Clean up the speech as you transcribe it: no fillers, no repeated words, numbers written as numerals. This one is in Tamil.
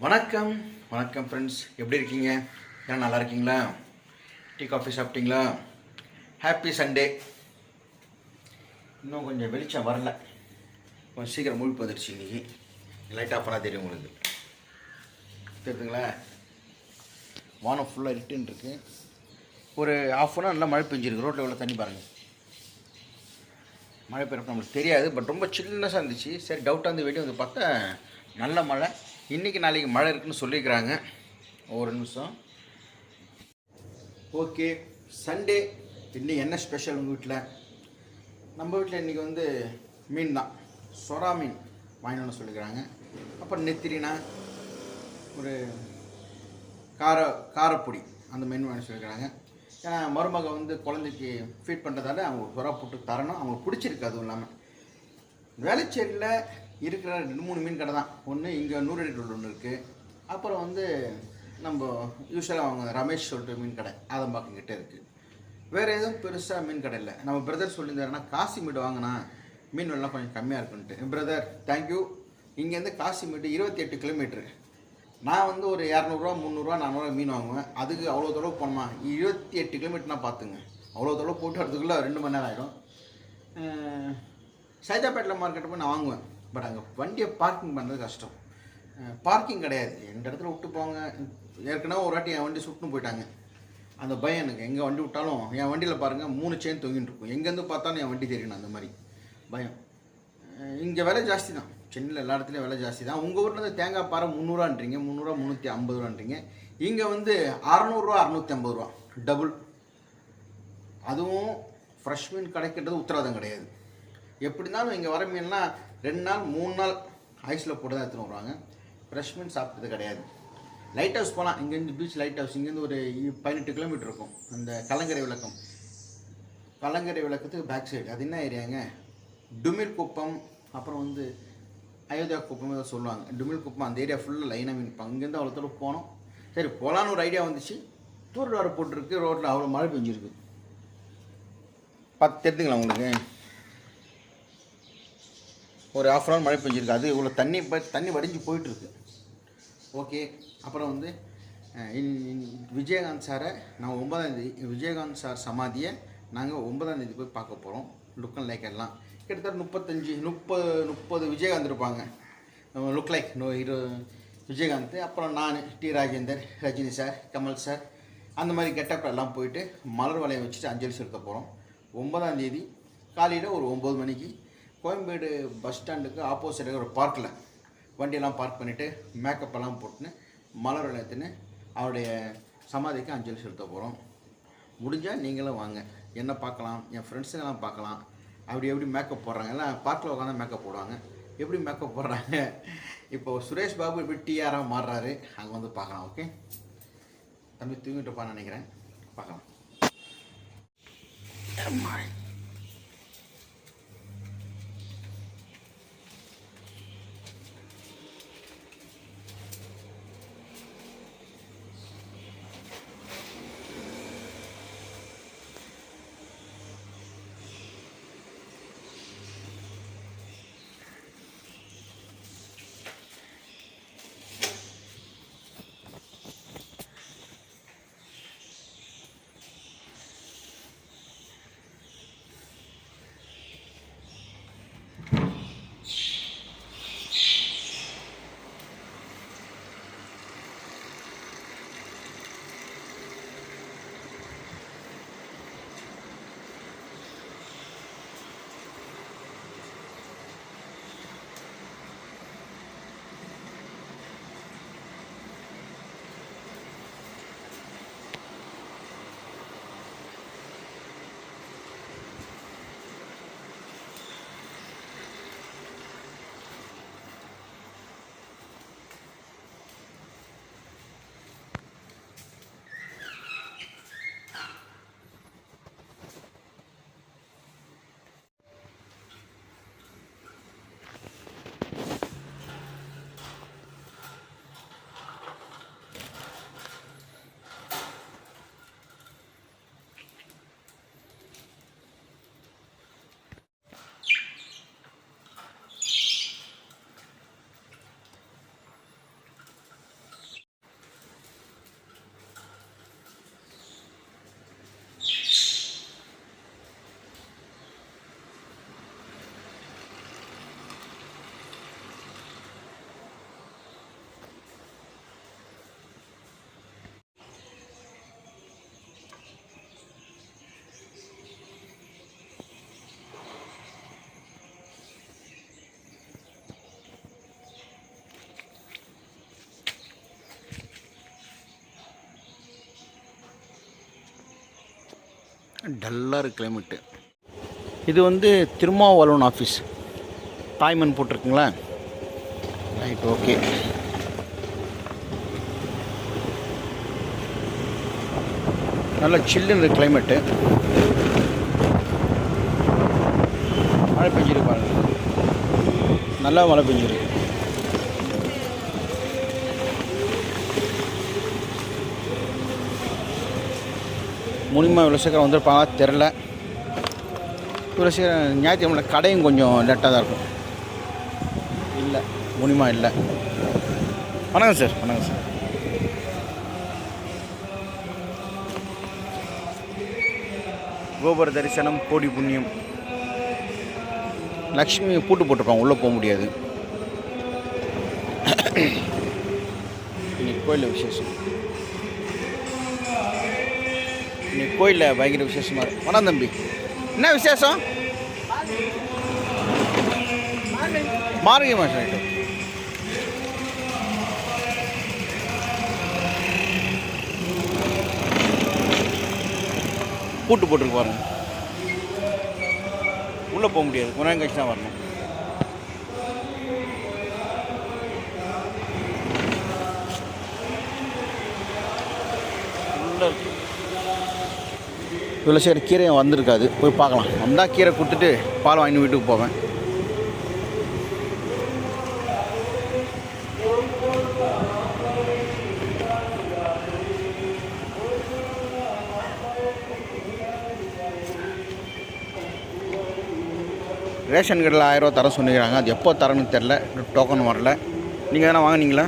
வணக்கம் வணக்கம் ஃப்ரெண்ட்ஸ், எப்படி இருக்கீங்க? ஏன்னா நல்லா இருக்கீங்களா? டீ காஃபி சாப்பிட்டீங்களா? Happy Sunday. இன்னும் கொஞ்சம் வெளிச்சம் வரல, கொஞ்சம் சீக்கிரம் முழிப்பு வந்துடுச்சு. இன்றைக்கி லைட் ஆஃப் பண்ணால் தெரியும் உங்களுக்கு, தெரியுதுங்களா? வானம் ஃபுல்லாக இருட்டுன்னு இருக்குது. ஒரு ஹாஃப் அன் ஹவர் நல்லா மழை பெஞ்சிருக்கு. ரோட்டில் எவ்வளோ தண்ணி பாருங்கள். மழை பெய்யறப்ப நம்மளுக்கு தெரியாது, பட் ரொம்ப சில்னஸாக இருந்துச்சு. சரி, டவுட்டாக இருந்து வெளியே வந்து பார்த்தா நல்ல மழை. இன்றைக்கி நாளைக்கு மழை இருக்குதுன்னு சொல்லியிருக்கிறாங்க. ஒரு நிமிஷம். Okay, Sunday. இன்றைக்கி என்ன ஸ்பெஷல் உங்கள் வீட்டில்? நம்ம வீட்டில் இன்றைக்கி வந்து மீன் தான், சொரா மீன் வாங்கினோன்னு சொல்லிக்கிறாங்க. அப்புறம் நெத்திரினா ஒரு காரப்பொடி அந்த மீன் வாங்கி சொல்லிக்கிறாங்க. ஏன்னா மருமக வந்து குழந்தைக்கு ஃபீட் பண்ணுறதால அவங்க சொரா போட்டு தரணும். அவங்களுக்கு பிடிச்சிருக்கு. அதுவும் இல்லாமல் வேளச்சேரியில் இருக்கிற 2-3 மீன் கடை தான். ஒன்று இங்கே 100 அடி ரோடு ஒன்று இருக்குது. அப்புறம் வந்து நம்ம யூஸ்வலாக அவங்க ரமேஷ் சொல்லிட்டு மீன் கடை ஆதம்பாக்கம் கிட்டே இருக்குது. வேறு எதுவும் பெருசாக மீன் கடை இல்லை. நம்ம பிரதர் சொல்லியிருந்தாருன்னா காசிமேடு வாங்கினா மீன் வெலாம் கொஞ்சம் கம்மியாக இருக்குன்ட்டு. Brother thank you. இங்கேருந்து காசிமேடு 28 கிலோமீட்ரு. நான் வந்து ஒரு 200 300 400 மீன் வாங்குவேன். அதுக்கு அவ்வளோ தொலைவு போனோமா? 28 கிலோமீட்டர்னா பார்த்துங்க. அவ்வளோ தொலைவு போட்டு வரதுக்குள்ளே 2 மணி நேரம் ஆகிடும். சைதாப்பேட்டில் மார்க்கெட்டை போய் நான் வாங்குவேன். பட் அங்கே வண்டியை பார்க்கிங் பண்ணுறது கஷ்டம். பார்க்கிங் கிடையாது. எந்த இடத்துல விட்டு போங்க. ஏற்கனவே ஒரு வாட்டி என் வண்டி சுட்டுன்னு போயிட்டாங்க. அந்த பயம் எனக்கு. எங்கே வண்டி விட்டாலும் என் வண்டியில் பாருங்கள் 3 செயின் தொங்கிட்டு இருக்கும். எங்கேருந்து பார்த்தாலும் என் வண்டி தெரியணும். அந்த மாதிரி பயம். இங்கே விலை ஜாஸ்தி தான். சென்னையில் எல்லா இடத்துலையும் விலை ஜாஸ்தி தான். உங்கள் ஊரில் வந்து தேங்காய் பாறை 300 300 350 இங்கே வந்து 600 650 டபுள். அதுவும் ஃப்ரெஷ் மீன் கிடைக்கிறது உத்தரவாதம் கிடையாது. எப்படி இருந்தாலும் இங்கே வர மீன்லாம் 2 நாள் 3 நாள் ஐஸில் போட்டு தான் எடுத்துன்னு வருவாங்க. ஃப்ரெஷ் மீன் சாப்பிட்டது கிடையாது. லைட் ஹவுஸ் போகலாம். இங்கேருந்து பீச் லைட் ஹவுஸ் இங்கேருந்து ஒரு 18 கிலோமீட்டர் இருக்கும். அந்த கலங்கரை விளக்கத்துக்கு பேக் சைடு. அது என்ன ஏரியாங்க? டுமில் குப்பம், அப்புறம் வந்து அயோத்தியா குப்பம் ஏதோ சொல்லுவாங்க. டுமில் குப்பம் அந்த ஏரியா ஃபுல்லாக லைனாக மீன். இங்கேருந்து அவ்வளோ தூரம் போனோம். சரி போகலான்னு ஒரு ஐடியா வந்துச்சு. தூர் வர போட்டிருக்கு. ரோட்டில் அவ்வளோ மழை பெஞ்சிருக்கு. தெரிஞ்சுங்களா உங்களுக்கு? ஒரு ½ அன் ஹவர் மழை பெஞ்சிருக்கு. அது இவ்வளோ தண்ணி வடிஞ்சு போயிட்டுருக்கு. ஓகே. அப்புறம் வந்து விஜயகாந்த் சாரை நான் 9ஆம் தேதி விஜயகாந்த் சார் சமாதியை நாங்கள் 9ஆம் தேதி போய் பார்க்க போகிறோம். லுக் அண்ட் லைக் எல்லாம் கிட்டத்தட்ட 30 விஜயகாந்த் இருப்பாங்க. Look like Vijayakanth. அப்புறம் நான் டி ராஜேந்தர், ரஜினி சார், கமல் சார், அந்த மாதிரி கெட்டப் எல்லாம் போயிட்டு மலர் வளையம் வச்சுட்டு அஞ்சலி செலுத்த போகிறோம். 9ஆம் தேதி காலையில் ஒரு 9 மணிக்கு கோயம்பேடு பஸ் ஸ்டாண்டுக்கு ஆப்போசிட்டாக ஒரு பார்க்கில் வண்டியெல்லாம் பார்க் பண்ணிவிட்டு மேக்கப்பெல்லாம் போட்டுன்னு மலர் வளையத்துன்னு அவருடைய சமாதிக்கு அஞ்சலி செலுத்த போகிறோம். முடிஞ்சால் நீங்களும் வாங்க, என்ன பார்க்கலாம், என் ஃப்ரெண்ட்ஸுங்கெல்லாம் பார்க்கலாம். அப்படி எப்படி மேக்கப் போடுறாங்க. எல்லாம் பார்க்கில் உட்காந்து மேக்கப் போடுவாங்க. எப்படி மேக்கப் போடுறாங்க? இப்போ சுரேஷ் பாபு எப்படி டிஆராக மாறுறாரு, அங்கே வந்து பார்க்கலாம். ஓகே, தம்பி தூங்கிட்டுப்பான்னு நினைக்கிறேன். பார்க்கலாம். டல்லாக இருக்குது கிளைமேட்டு. இது வந்து திருமாவளவன் ஆஃபீஸ். தாய்மண் போட்டிருக்குங்களா? Right, okay. நல்லா சில்லுன்னு கிளைமேட்டு. மழை பெஞ்சிருக்கு பாருங்கள், நல்லா மழை பெஞ்சிருக்கு. முனிமா இவ்வளோ சீக்கிரம் வந்திருப்பாங்க தெரில. இவ்வளோ சீக்கிரம் ஞாயிற்றுக்கிழமை கடையும் கொஞ்சம் லேட்டாக தான் இருக்கும். இல்லை, முனிமா இல்லை. வணக்கம் சார். வணக்கம் சார். கோபுர தரிசனம் கோடி புண்ணியம். லக்ஷ்மி பூட்டு போட்டிருப்பாங்க, உள்ளே போக முடியாது. இன்னைக்கு கோயிலில் விசேஷம். இன்னைக்கு கோயிலில் பயங்கர விசேஷமாக இருக்கு. வணக்கம் தம்பி, என்ன விசேஷம்? மார்கழி மாதம். ரைட்டு. பூட்டு போட்டுருக்கு பாருங்க, உள்ளே போக முடியாது. கொஞ்ச நேரம் கழிச்சு தான் வரணும். இவ்வளோ சீக்கிரம் கீரையும் வந்திருக்காது, போய் பார்க்கலாம். வந்தால் கீரை கொடுத்துட்டு பால் வாங்கி வீட்டுக்கு போவேன். ரேஷன் கடையில் 1000 ரூபா தர சொல்லிக்கிறாங்க. அது எப்போ தரணும்னு தெரில, டோக்கன் வரல. நீங்கள் எதனா வாங்கினீங்களா?